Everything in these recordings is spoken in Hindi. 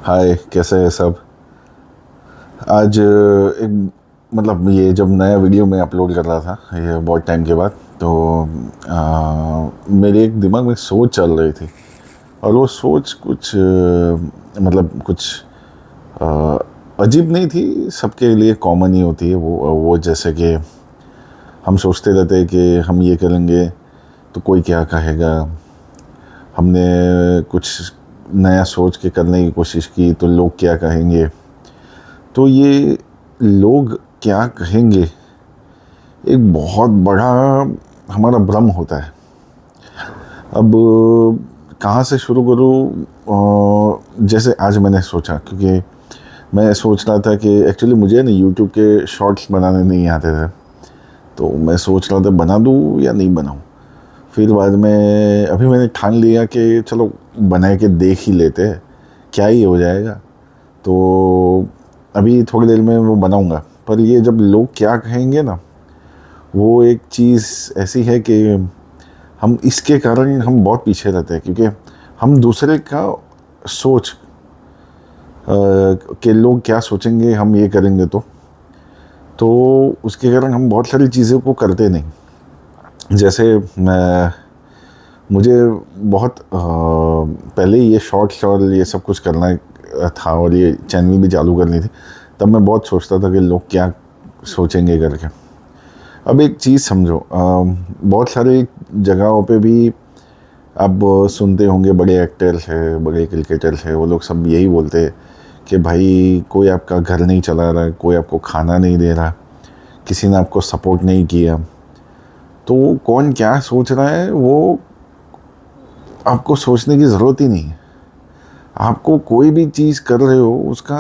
हाय, कैसे है सब। आज एक मतलब ये जब नया वीडियो मैं अपलोड कर रहा था ये बहुत टाइम के बाद, तो मेरे एक दिमाग में सोच चल रही थी। और वो सोच कुछ मतलब कुछ अ, अजीब नहीं थी, सबके लिए कॉमन ही होती है। वो जैसे कि हम सोचते रहते हैं कि हम ये करेंगे तो कोई क्या कहेगा। हमने कुछ नया सोच के करने की कोशिश की तो लोग क्या कहेंगे। तो ये लोग क्या कहेंगे एक बहुत बड़ा हमारा भ्रम होता है। अब कहाँ से शुरू करूँ। जैसे आज मैंने सोचा, क्योंकि मैं सोच रहा था कि एक्चुअली मुझे ना यूट्यूब के शॉर्ट्स बनाने नहीं आते थे, तो मैं सोच रहा था बना दूँ या नहीं बनाऊँ। फिर बाद में अभी मैंने ठान लिया कि चलो बना के देख ही लेते हैं, क्या ही हो जाएगा। तो अभी थोड़ी देर में वो बनाऊंगा। पर ये जब लोग क्या कहेंगे ना, वो एक चीज़ ऐसी है कि हम इसके कारण हम बहुत पीछे रहते हैं, क्योंकि हम दूसरे का सोच कि लोग क्या सोचेंगे हम ये करेंगे तो उसके कारण हम बहुत सारी चीज़ों को करते नहीं। जैसे मैं मुझे बहुत पहले ये शॉर्ट्स और ये सब कुछ करना था और ये चैनल भी चालू करनी थी। तब मैं बहुत सोचता था कि लोग क्या सोचेंगे करके। अब एक चीज़ समझो, बहुत सारी जगहों पे भी आप सुनते होंगे, बड़े एक्टर्स हैं, बड़े क्रिकेटर्स हैं, वो लोग सब यही बोलते हैं कि भाई कोई आपका घर नहीं चला रहा, कोई आपको खाना नहीं दे रहा, किसी ने आपको सपोर्ट नहीं किया। तो कौन क्या सोच रहा है वो आपको सोचने की ज़रूरत ही नहीं है। आपको कोई भी चीज़ कर रहे हो उसका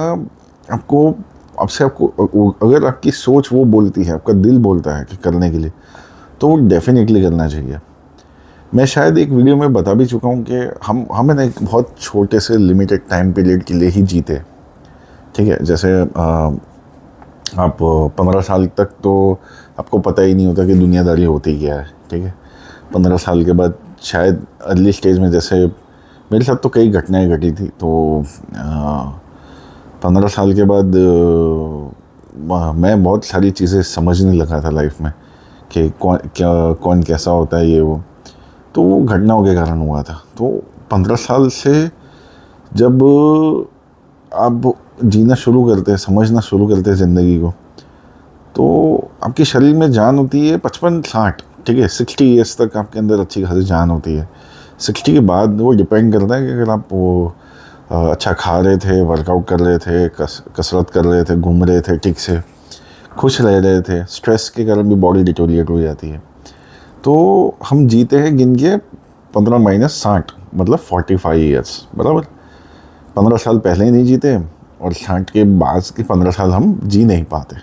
आपको आपसे आपको अगर आपकी सोच वो बोलती है, आपका दिल बोलता है कि करने के लिए, तो वो डेफिनेटली करना चाहिए। मैं शायद एक वीडियो में बता भी चुका हूँ कि हम है ना एक बहुत छोटे से लिमिटेड टाइम पीरियड के लिए ही जीते। ठीक है, जैसे आप 15 साल तक तो आपको पता ही नहीं होता कि दुनियादारी होती क्या है। ठीक है, 15 साल के बाद शायद अर्ली स्टेज में, जैसे मेरे साथ तो कई घटनाएं घटी थी, तो 15 साल के बाद मैं बहुत सारी चीज़ें समझने लगा था लाइफ में कि कौन कैसा होता है ये वो। तो वो घटनाओं के कारण हुआ था। तो 15 साल से जब आप जीना शुरू करते हैं, समझना शुरू करते हैं ज़िंदगी को, तो आपके शरीर में जान होती है 55-60। ठीक है, 60 ईयर्स तक आपके अंदर अच्छी खासी जान होती है। 60 के बाद वो डिपेंड करता है कि अगर आप वो अच्छा खा रहे थे, वर्कआउट कर रहे थे, कसरत कर रहे थे, घूम रहे थे ठीक से, खुश रह रहे थे। स्ट्रेस के कारण भी बॉडी डिटोरिएट हो जाती है। तो हम जीते हैं गिन के 15 - 60, मतलब 45 ईयर्स बराबर। 15 साल पहले ही नहीं जीते, और 60 के बाद के 15 साल हम जी नहीं पाते,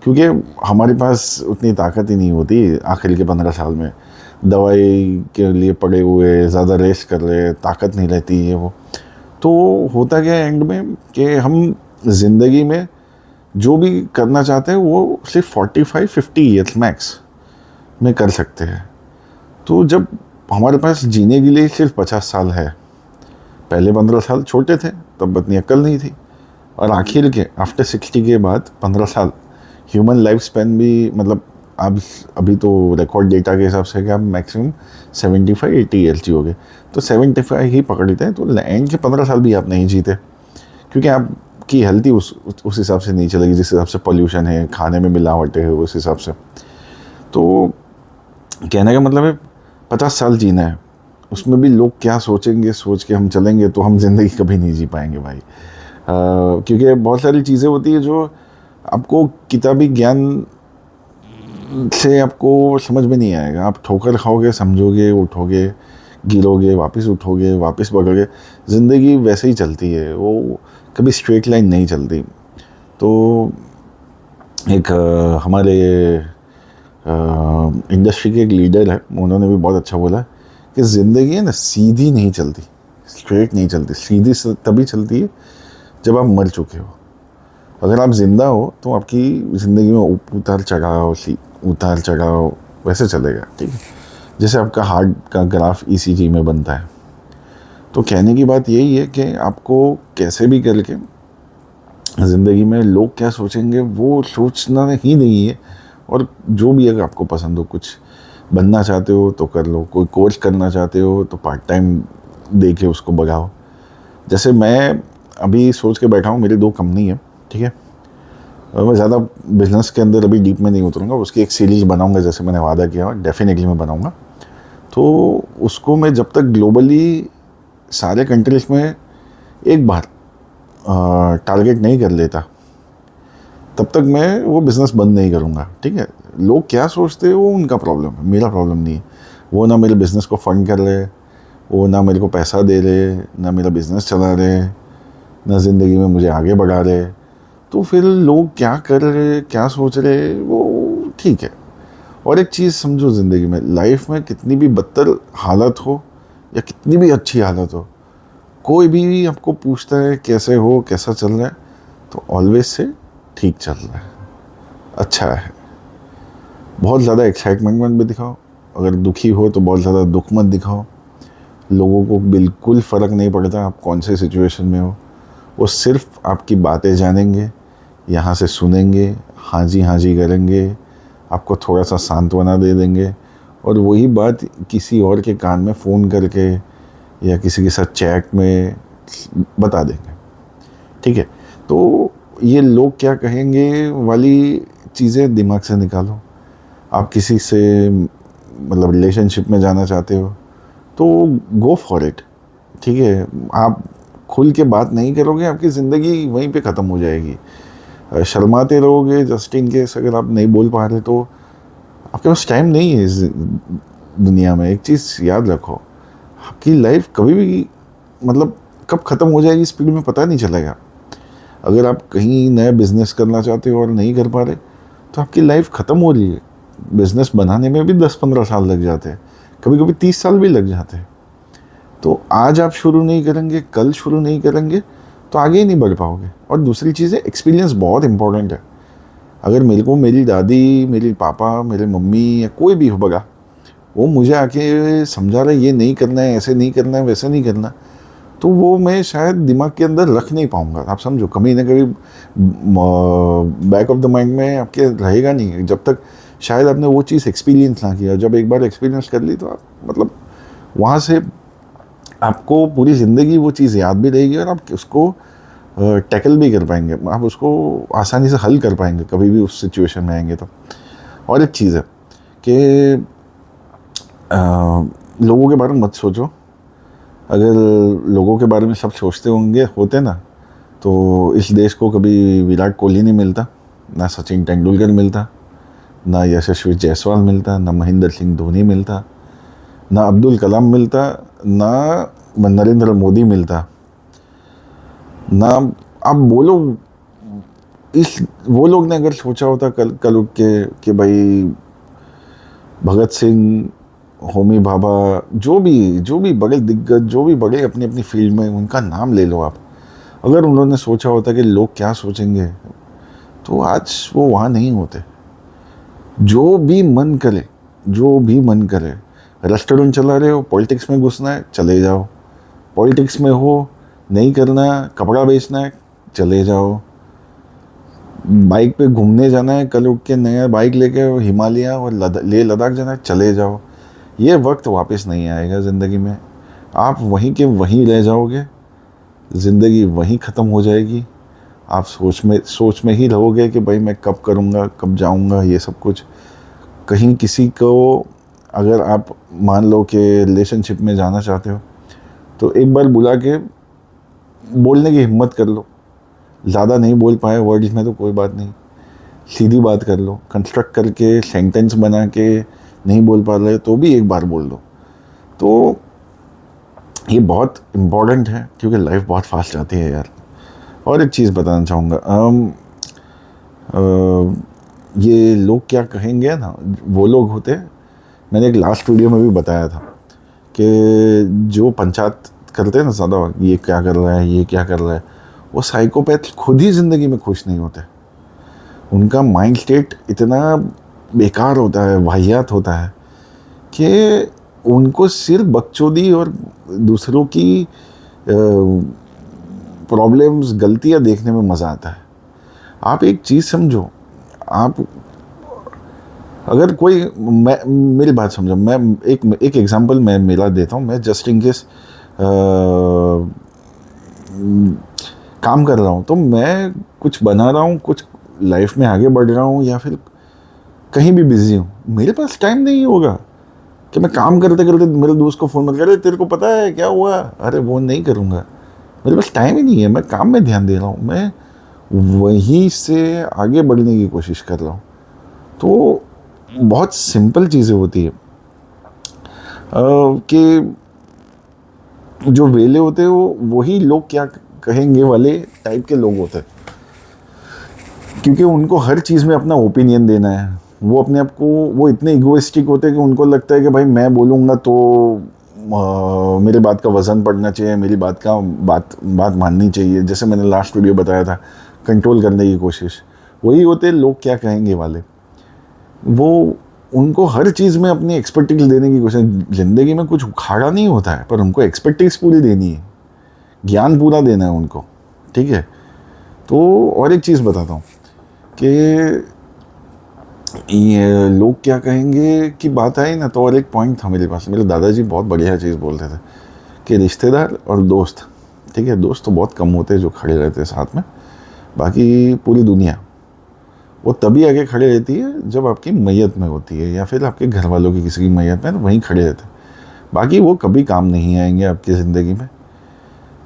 क्योंकि हमारे पास उतनी ताकत ही नहीं होती आखिर के 15 साल में। दवाई के लिए पड़े हुए, ज़्यादा रेस्ट कर रहे, ताकत नहीं रहती है वो। तो होता क्या है एंड में कि हम ज़िंदगी में जो भी करना चाहते हैं वो सिर्फ 45-50 ईयर्स मैक्स में कर सकते हैं। तो जब हमारे पास जीने के लिए सिर्फ 50 साल है, पहले 15 साल छोटे थे तब इतनी अक्ल नहीं थी, और आखिर के आफ्टर 60 के बाद 15 साल ह्यूमन लाइफ स्पैन भी, मतलब आप अभी तो रिकॉर्ड डेटा के हिसाब से कि आप मैक्सिमम 75-80 ईयर्स जियोगे। तो 75 ही पकड़ लेते हैं, तो एंड के 15 साल भी आप नहीं जीते, क्योंकि आपकी हेल्थ ही उस हिसाब से नहीं चलेगी, जिस हिसाब से पॉल्यूशन है, खाने में मिलावट है, उस हिसाब से। तो कहने का मतलब है 50 साल जीना है, उसमें भी लोग क्या सोचेंगे सोच के हम चलेंगे तो हम ज़िंदगी कभी नहीं जी पाएंगे भाई। क्योंकि बहुत सारी चीज़ें होती है जो आपको किताबी ज्ञान से आपको समझ में नहीं आएगा। आप ठोकर खाओगे, समझोगे, उठोगे, गिरोगे, वापस उठोगे, वापस पकड़ोगे। ज़िंदगी वैसे ही चलती है, वो कभी स्ट्रेट लाइन नहीं चलती। तो एक हमारे इंडस्ट्री के एक लीडर है, उन्होंने भी बहुत अच्छा बोला कि ज़िंदगी है ना सीधी नहीं चलती, स्ट्रेट नहीं चलती। सीधी तभी चलती है जब आप मर चुके हो। अगर आप ज़िंदा हो तो आपकी ज़िंदगी में उतार चढ़ाव, उतार चढ़ाव वैसे चलेगा। ठीक है, जैसे आपका हार्ट का ग्राफ ईसीजी में बनता है, तो कहने की बात यही है कि आपको कैसे भी करके ज़िंदगी में लोग क्या सोचेंगे वो सोचना ही नहीं है। और जो भी अगर आपको पसंद हो, कुछ बनना चाहते हो तो कर लो, कोई कोर्स करना चाहते हो तो पार्ट टाइम दे के उसको बढ़ाओ। जैसे मैं अभी सोच के बैठा हूँ, मेरी 2 कंपनी है, ठीक है। और मैं ज़्यादा बिजनेस के अंदर अभी डीप में नहीं उतरूँगा, उसकी एक सीरीज़ बनाऊँगा जैसे मैंने वादा किया, डेफिनेटली मैं बनाऊँगा। तो उसको मैं जब तक ग्लोबली सारे कंट्रीज़ में एक बार टारगेट नहीं कर लेता, तब तक मैं वो बिज़नेस बंद नहीं करूँगा, ठीक है। लोग क्या सोचते हैं वो उनका प्रॉब्लम है, मेरा प्रॉब्लम नहीं है। वो ना मेरे बिज़नेस को फंड कर रहे, वो ना मेरे को पैसा दे रहे, ना मेरा बिज़नेस चला रहे, ना ज़िंदगी में मुझे आगे बढ़ा रहे। तो फिर लोग क्या कर रहे, क्या सोच रहे, वो ठीक है। और एक चीज़ समझो, ज़िंदगी में, लाइफ में कितनी भी बदतर हालत हो या कितनी भी अच्छी हालत हो, कोई भी आपको पूछता है कैसे हो, कैसा चल रहा है, तो ऑलवेज से ठीक चल रहा है, अच्छा है। बहुत ज़्यादा एक्साइटमेंट मत भी दिखाओ, अगर दुखी हो तो बहुत ज़्यादा दुख मत दिखाओ। लोगों को बिल्कुल फ़र्क नहीं पड़ता आप कौन से सिचुएशन में हो, वो सिर्फ आपकी बातें जानेंगे, यहाँ से सुनेंगे, हाँ जी करेंगे, आपको थोड़ा सा सांत्वना दे देंगे, और वही बात किसी और के कान में फ़ोन करके या किसी के साथ चैट में बता देंगे, ठीक है। तो ये लोग क्या कहेंगे वाली चीज़ें दिमाग से निकालो। आप किसी से मतलब रिलेशनशिप में जाना चाहते हो तो गो फॉर इट, ठीक है। आप खुल के बात नहीं करोगे, आपकी ज़िंदगी वहीं पे ख़त्म हो जाएगी। शर्माते रहोगे जस्ट इन केस अगर आप नहीं बोल पा रहे, तो आपके पास टाइम नहीं है इस दुनिया में। एक चीज़ याद रखो, आपकी लाइफ कभी भी मतलब कब ख़त्म हो जाएगी स्पीड में पता नहीं चलेगा। अगर आप कहीं नया बिज़नेस करना चाहते हो और नहीं कर पा रहे, तो आपकी लाइफ ख़त्म हो रही है। बिज़नेस बनाने में भी 10-15 साल लग जाते हैं, कभी कभी 30 साल भी लग जाते हैं। तो आज आप शुरू नहीं करेंगे, कल शुरू नहीं करेंगे, तो आगे ही नहीं बढ़ पाओगे। और दूसरी चीज़ है, एक्सपीरियंस बहुत इंपॉर्टेंट है। अगर मेरे को मेरी दादी, मेरे पापा, मेरे मम्मी या कोई भी हो बगा, वो मुझे आके समझा रहे ये नहीं करना है, ऐसे नहीं करना है, वैसे नहीं करना, तो वो मैं शायद दिमाग के अंदर रख नहीं पाऊँगा। आप समझो, कभी ना कभी बैक ऑफ द माइंड में आपके रहेगा नहीं, जब तक शायद आपने वो चीज़ एक्सपीरियंस ना किया। जब एक बार एक्सपीरियंस कर ली तो आप मतलब वहाँ से आपको पूरी ज़िंदगी वो चीज़ याद भी रहेगी, और आप उसको टैकल भी कर पाएंगे, आप उसको आसानी से हल कर पाएंगे कभी भी उस सिचुएशन में आएंगे तो। और एक चीज़ है कि लोगों के बारे में मत सोचो। अगर लोगों के बारे में सब सोचते होते ना, तो इस देश को कभी विराट कोहली नहीं मिलता, ना सचिन तेंदुलकर मिलता, ना यशस्वी जायसवाल मिलता, ना महेंद्र सिंह धोनी मिलता, ना अब्दुल कलाम मिलता, ना नरेंद्र मोदी मिलता, ना आप बोलो इस वो लोग ने अगर सोचा होता कल उठ के कि भाई भगत सिंह, होमी भाभा, जो भी बड़े दिग्गज, जो भी बड़े अपनी अपनी फील्ड में, उनका नाम ले लो आप, अगर उन्होंने सोचा होता कि लोग क्या सोचेंगे, तो आज वो वहाँ नहीं होते। जो भी मन करे, जो भी मन करे, रेस्टोरेंट चला रहे हो, पॉलिटिक्स में घुसना है चले जाओ, पॉलिटिक्स में हो नहीं करना, कपड़ा बेचना है चले जाओ, बाइक पे घूमने जाना है, कल उठ के नया बाइक लेके हिमालय और लेह लद्दाख जाना है चले जाओ। ये वक्त वापस नहीं आएगा ज़िंदगी में, आप वहीं के वहीं रह जाओगे, ज़िंदगी वहीं ख़त्म हो जाएगी। आप सोच में ही रहोगे कि भाई मैं कब करूँगा, कब जाऊँगा, ये सब कुछ। कहीं किसी को अगर आप मान लो कि रिलेशनशिप में जाना चाहते हो, तो एक बार बुला के बोलने की हिम्मत कर लो। ज़्यादा नहीं बोल पाए वर्ड्स में तो कोई बात नहीं, सीधी बात कर लो, कंस्ट्रक्ट करके सेंटेंस बना के नहीं बोल पा रहे तो भी एक बार बोल दो। तो ये बहुत इम्पॉर्टेंट है, क्योंकि लाइफ बहुत फास्ट जाती है यार। और एक चीज़ बताना चाहूँगा, ये लोग क्या कहेंगे ना, वो लोग होते, मैंने एक लास्ट वीडियो में भी बताया था कि जो पंचायत करते हैं ना ज़्यादा, ये क्या कर रहा है, ये क्या कर रहा है, वो साइकोपैथ खुद ही ज़िंदगी में खुश नहीं होते। उनका माइंड स्टेट इतना बेकार होता है, वाहियात होता है कि उनको सिर्फ बकचोदी और दूसरों की प्रॉब्लम्स, गलतियां देखने में मज़ा आता है। आप एक चीज़ समझो, आप अगर कोई, मैं मेरी बात समझो, मैं एक एग्जांपल मैं मेरा देता हूँ। मैं जस्ट इन केस काम कर रहा हूँ, तो मैं कुछ बना रहा हूँ, कुछ लाइफ में आगे बढ़ रहा हूँ, या फिर कहीं भी बिजी हूँ, मेरे पास टाइम नहीं होगा कि मैं काम करते करते मेरे दोस्त को फ़ोन मत करे, तेरे को पता है क्या हुआ, अरे वो नहीं करूँगा। मेरे पास टाइम ही नहीं है, मैं काम में ध्यान दे रहा हूँ, मैं वहीं से आगे बढ़ने की कोशिश कर रहा हूँ। तो बहुत सिंपल चीज़ें होती है कि जो वेले होते हैं वो वही लोग क्या कहेंगे वाले टाइप के लोग होते हैं, क्योंकि उनको हर चीज़ में अपना ओपिनियन देना है। वो अपने आप को, वो इतने इगोइस्टिक होते हैं कि उनको लगता है कि भाई मैं बोलूँगा तो मेरे बात का वज़न पड़ना चाहिए, मेरी बात माननी चाहिए। जैसे मैंने लास्ट वीडियो बताया था, कंट्रोल करने की कोशिश, वही होते हैं लोग क्या कहेंगे वाले। वो उनको हर चीज़ में अपनी एक्सपर्टीज देने की कोशिश। ज़िंदगी में कुछ उखाड़ा नहीं होता है, पर उनको एक्सपर्टीज पूरी देनी है, ज्ञान पूरा देना है उनको, ठीक है। तो और एक चीज़ बताता हूँ कि ये लोग क्या कहेंगे की बात आई ना, तो और एक पॉइंट था मेरे पास। मेरे दादाजी बहुत बढ़िया चीज़ बोलते थे कि रिश्तेदार और दोस्त, ठीक है, दोस्त तो बहुत कम होते हैं जो खड़े रहते हैं साथ में, बाकी पूरी दुनिया वो तभी आगे खड़े रहती है जब आपकी मैयत में होती है, या फिर आपके घर वालों की किसी की मैयत में, तो वहीं खड़े रहते हैं। बाकी वो कभी काम नहीं आएंगे आपकी ज़िंदगी में।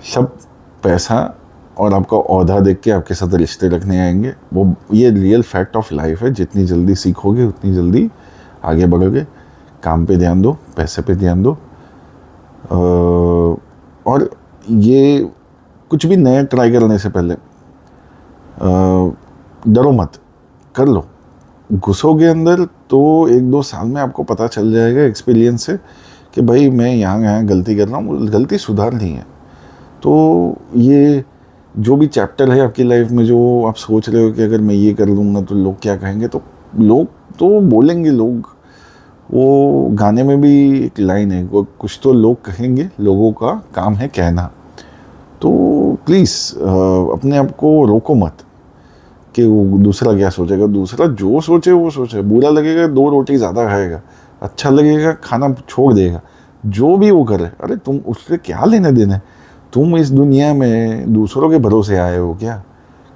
सब पैसा और आपका ओहदा देख के आपके साथ रिश्ते रखने आएंगे। वो ये रियल फैक्ट ऑफ लाइफ है। जितनी जल्दी सीखोगे उतनी जल्दी आगे बढ़ोगे। काम पे ध्यान दो, पैसे पे ध्यान दो, और ये कुछ भी नया ट्राई करने से पहले डरो मत, कर लो। घुसोगे अंदर तो 1-2 साल में आपको पता चल जाएगा एक्सपीरियंस से कि भाई मैं यहाँ गलती कर रहा हूँ, गलती सुधारनी है। तो ये जो भी चैप्टर है आपकी लाइफ में, जो आप सोच रहे हो कि अगर मैं ये कर लूँगा तो लोग क्या कहेंगे, तो लोग तो बोलेंगे। लोग, वो गाने में भी एक लाइन है, वो कुछ तो लोग कहेंगे, लोगों का काम है कहना। तो प्लीज़ अपने आप को रोको मत कि वो दूसरा क्या सोचेगा। दूसरा जो सोचे वो सोचे। बुरा लगेगा 2 रोटी ज़्यादा खाएगा, अच्छा लगेगा खाना छोड़ देगा, जो भी वो करे, अरे तुम उससे क्या लेने देना है। तुम इस दुनिया में दूसरों के भरोसे आए हो क्या?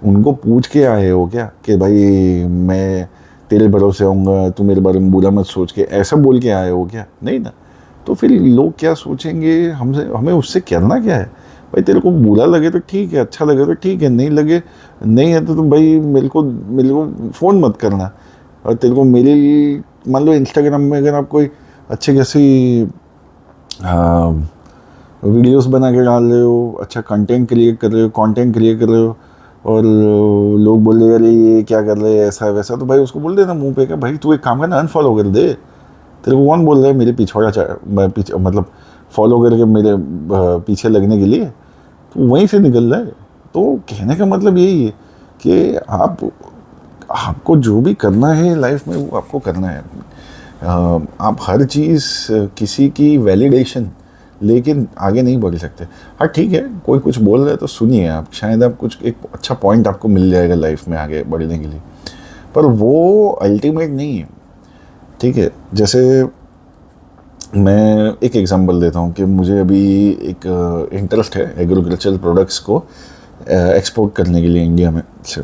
उनको पूछ के आए हो क्या कि भाई मैं तेरे भरोसे आऊँगा, तू मेरे बारे में बुरा मत सोच के, ऐसा बोल के आए हो क्या? नहीं ना। तो फिर लोग क्या सोचेंगे हमसे, हमें उससे करना क्या है? भाई तेरे को बुरा लगे तो ठीक है, अच्छा लगे तो ठीक है, नहीं लगे नहीं है तो भाई मेरे को फ़ोन मत करना। और तेरे को मेरी, मान लो इंस्टाग्राम में अगर आप कोई अच्छी खासी वीडियोस बना के डाल रहे हो, अच्छा कंटेंट क्रिएट कर रहे हो, और लोग बोल रहे अरे ये क्या कर रहे हैं ऐसा वैसा, तो भाई उसको बोल देना मुंह पे कि भाई तू एक काम करना, अनफॉलो कर दे। तेरे को कौन बोल रहा है मेरे पीछे मतलब फॉलो करके मेरे पीछे लगने के लिए? तो वहीं से निकल रहा है। तो कहने का मतलब यही है कि आपको जो भी करना है लाइफ में वो आपको करना है। आप हर चीज़ किसी की वैलिडेशन लेकिन आगे नहीं बढ़ सकते। हाँ ठीक है, कोई कुछ बोल रहा है तो सुनिए आप, शायद आप कुछ एक अच्छा पॉइंट आपको मिल जाएगा लाइफ में आगे बढ़ने के लिए, पर वो अल्टीमेट नहीं है, ठीक है। जैसे मैं एक एग्जांपल देता हूँ कि मुझे अभी एक इंटरेस्ट है एग्रीकल्चरल प्रोडक्ट्स को एक्सपोर्ट करने के लिए इंडिया में से।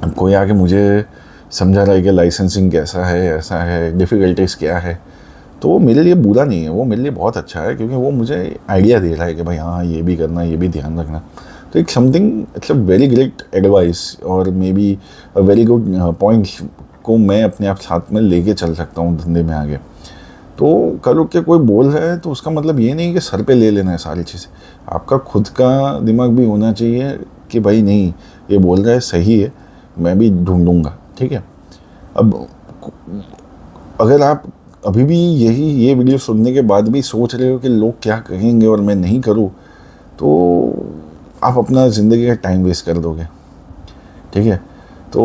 अब कोई आके मुझे समझा रहा है कि लाइसेंसिंग कैसा है, ऐसा है, डिफ़िकल्टीज़ क्या है, तो वो मेरे लिए बुरा नहीं है, वो मेरे लिए बहुत अच्छा है, क्योंकि वो मुझे आइडिया दे रहा है कि भाई हाँ ये भी करना, ये भी ध्यान रखना। तो एक something, it's a very great advice और may be a very good points को मैं अपने आप साथ में लेके चल सकता हूँ धंधे में आगे। तो कल के कोई बोल रहा है तो उसका मतलब ये नहीं कि सर पे ले लेना है सारी चीज़ें। आपका खुद का दिमाग भी होना चाहिए कि भाई नहीं, ये बोल रहा है सही है, मैं भी ढूंढूंगा, ठीक है। अब अगर आप अभी भी ये वीडियो सुनने के बाद भी सोच रहे हो कि लोग क्या कहेंगे और मैं नहीं करूँ, तो आप अपना ज़िंदगी का टाइम वेस्ट कर दोगे, ठीक है। तो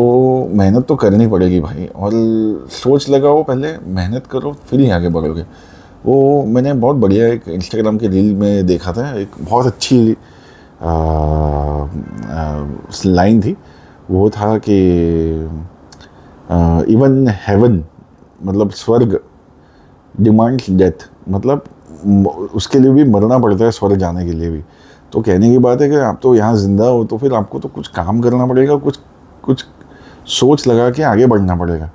मेहनत तो करनी पड़ेगी भाई, और सोच लगाओ, पहले मेहनत करो फिर ही आगे बढ़ोगे। वो मैंने बहुत बढ़िया एक इंस्टाग्राम के रील में देखा था, एक बहुत अच्छी लाइन थी। वो था कि इवन हेवन, मतलब स्वर्ग, डिमांड्स डेथ, मतलब उसके लिए भी मरना पड़ता है स्वर्ग जाने के लिए भी। तो कहने की बात है कि आप तो यहाँ ज़िंदा हो तो फिर आपको तो कुछ काम करना पड़ेगा, कुछ कुछ सोच लगा के आगे बढ़ना पड़ेगा।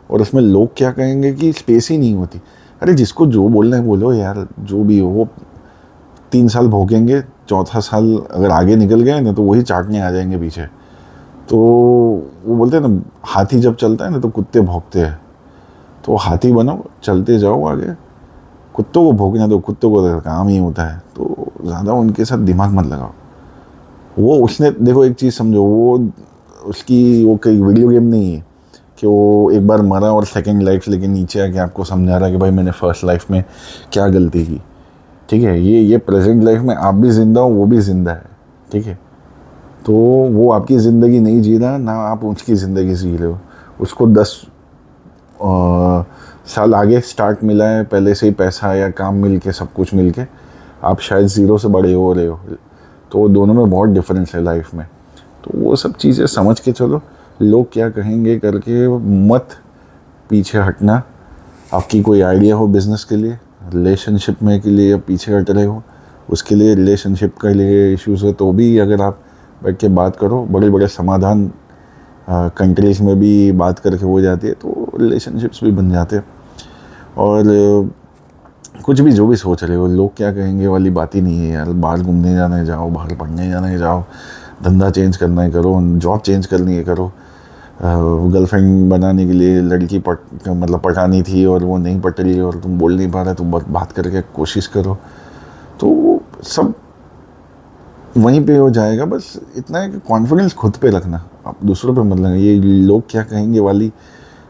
और उसमें लोग क्या कहेंगे कि स्पेस ही नहीं होती। अरे जिसको जो बोलना है बोलो यार, जो भी हो वो 3 साल भोगेंगे, चौथा साल अगर आगे निकल गए ना तो वही चाटने आ जाएंगे पीछे। तो वो बोलते हैं ना, हाथी जब चलता है ना तो कुत्ते भौंकते हैं। तो हाथी बनो, चलते जाओ आगे, कुत्तों को भोंकने दो, कुत्तों को तो काम ही होता है। तो ज़्यादा उनके साथ दिमाग मत लगाओ। वो उसने देखो एक चीज़ समझो, वो उसकी वो कोई वीडियो गेम नहीं है कि वो एक बार मरा और सेकंड लाइफ लेके नीचे आके आपको समझा रहा है कि भाई मैंने फर्स्ट लाइफ में क्या गलती की। ठीक है, ये प्रेजेंट लाइफ में आप भी ज़िंदा हो, वो भी ज़िंदा है। ठीक है, तो वो आपकी ज़िंदगी नहीं जी रहा ना, आप उसकी ज़िंदगी जी रहे हो। उसको 10 साल आगे स्टार्ट मिला है, पहले से ही पैसा या काम मिल के सब कुछ मिल के, आप शायद ज़ीरो से बड़े हो रहे हो। तो दोनों में बहुत डिफरेंस है लाइफ में। तो वो सब चीज़ें समझ के चलो। लोग क्या कहेंगे करके मत पीछे हटना। आपकी कोई आइडिया हो बिजनेस के लिए, रिलेशनशिप में के लिए पीछे हट रहे हो, उसके लिए रिलेशनशिप के लिए इश्यूज है तो भी अगर आप बैठ के बात करो, बड़े बड़े समाधान कंट्रीज में भी बात करके हो जाती है, तो रिलेशनशिप्स भी बन जाते हैं। और कुछ भी जो भी सोच रहे हो, लोग क्या कहेंगे वाली बात ही नहीं है यार। बाहर घूमने जाने जाओ, बाहर पढ़ने जाने जाओ, धंधा चेंज करना है करो, जॉब चेंज करनी है करो। गर्लफ्रेंड बनाने के लिए लड़की मतलब पटानी थी और वो नहीं पट रही और तुम बोल नहीं पा रहे, तुम बात करके कोशिश करो। तो सब वहीं पे हो जाएगा। बस इतना है कि कॉन्फिडेंस खुद पे रखना, आप दूसरों पे मत लगना। ये लोग क्या कहेंगे वाली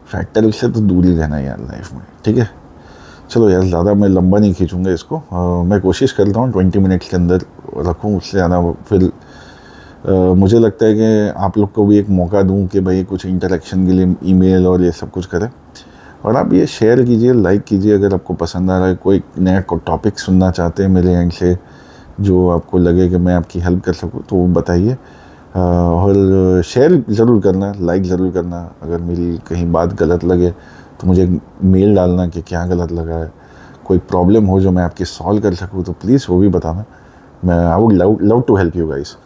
फैक्टर से तो दूर ही रहना यार लाइफ में। ठीक है, चलो यार, ज़्यादा मैं लंबा नहीं खींचूंगा इसको। मैं कोशिश करता हूँ 20 मिनट्स के अंदर रखूँ, उससे ज़्यादा फिर मुझे लगता है कि आप लोग को भी एक मौका दूं कि भाई कुछ इंटरेक्शन के लिए ईमेल और ये सब कुछ करें। और आप ये शेयर कीजिए, लाइक कीजिए अगर आपको पसंद आ रहा है। कोई नया टॉपिक सुनना चाहते हैं मेरे एंड से, जो आपको लगे कि मैं आपकी हेल्प कर सकूँ तो बताइए। और शेयर ज़रूर करना, लाइक ज़रूर करना। अगर मेरी कहीं बात गलत लगे तो मुझे मेल डालना कि क्या गलत लगा है। कोई प्रॉब्लम हो जो मैं आपकी सॉल्व कर सकूँ तो प्लीज़ वो भी बताना। मैं I would love to help you guys.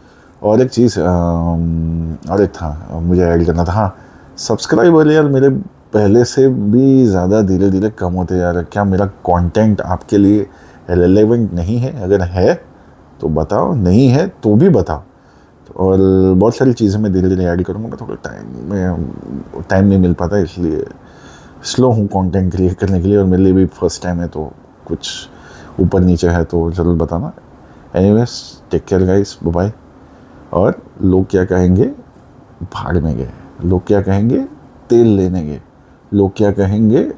और एक चीज़ और एक था मुझे ऐड करना था। हाँ, सब्सक्राइबर यार मेरे पहले से भी ज़्यादा धीरे धीरे कम होते जा रहे हैं। क्या मेरा कंटेंट आपके लिए रेलेवेंट नहीं है? अगर है तो बताओ, नहीं है तो भी बताओ। और बहुत सारी चीज़ें मैं धीरे धीरे ऐड करूँगा। थोड़ा टाइम नहीं मिल पाता, इसलिए स्लो हूँ कंटेंट क्रिएट करने के लिए। और मेरे लिए भी फर्स्ट टाइम है तो कुछ ऊपर नीचे है तो ज़रूर बताना। Anyways, take care guys, bye bye. और लोग क्या कहेंगे भाड़ में गए, लोग क्या कहेंगे तेल लेने गए, लोग क्या कहेंगे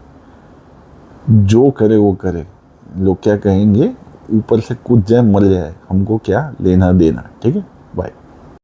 जो करे वो करे, लोग क्या कहेंगे ऊपर से कूद जाए मर जाए, हमको क्या लेना देना। ठीक है, बाय।